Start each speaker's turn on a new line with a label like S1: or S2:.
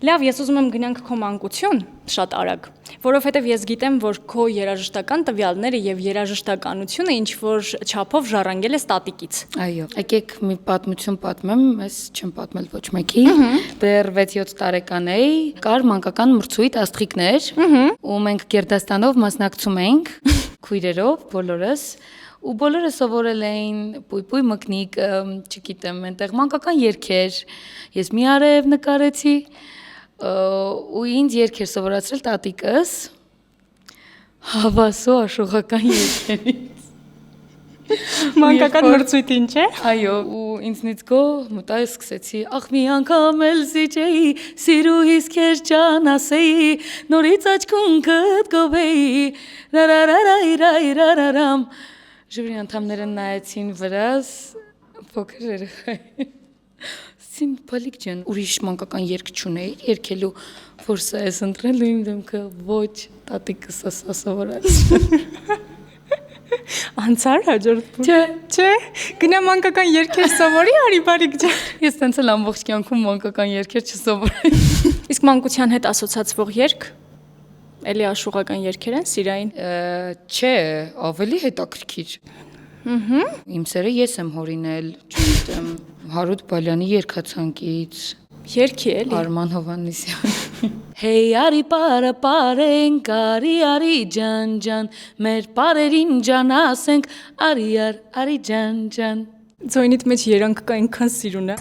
S1: Լավ, ես ուզում եմ գնանք քո մանկություն, շատ արագ, որովհետև ես գիտեմ, որ քո երաժշտական տվյալները եւ երաժշտականությունը ինչ որ չափով ժառանգել ես տատիկից։
S2: Այո, եկեք մի պատմություն պատմեմ, ես չեմ պատմել ոչ մեկի։ Դեռ 6-7 տարեկան էի, կար մանկական մրցույթ աստղիկներ, ու մենք Գերդաստանով մասնակցում էինք քույրերով բոլորս։ Ու բոլորը սովորել էին պույպույ մկնիկ, չգիտեմ, այնտեղ մանկական երգեր։ Ես մի արև նկարեցի ու ինձ երգեր սովորացրել տատիկս հավասու աշխուղական երգերից։
S1: Մանկական մրցույթին, չէ՞։
S2: Այո, ու ինձնից գոհ մտա սկսեցի ախ մի անգամ էլ սիջեի սիրուհիս քեզ ջանասեի նորից աչքունքդ գովեի ռարարարայրայրարարամ Ժյուրի անդամները նայեցին վրաս, փոքր երեխա։ Սին բալիկ ջան, ուրիշ մանկական երգ չունեի, երգելու որ սա ես ընտրել ու իմ դեմքը ոչ, տատիկս ասա սովորացրել։
S1: Անցար հաջորդ չէ, գնա մանկական երգեր սովորի, արի բարիկ ջան։
S2: Ես տենց էլ ամբողջ կյանքում մանկական երգեր չսովորել։
S1: Իսկ մանկության հետ ասոցացվող երգ Էլի աշխուղական երգեր են սիրային։
S2: Չէ, ավելի հետաքրքիր։ Իմ սերը ես եմ հորինել, չգիտեմ, Հարութ Բալյանի երգացանկից։
S1: Երգի էլի։
S2: Արման Հովհաննիսյանի։ Հեյ արի պարը պարենք, արի ջան ջան, մեր պարերին ջան ասենք, արի ջան ջան։
S1: Ձայնիդ մեջ երանք կա այնքան սիրուն է։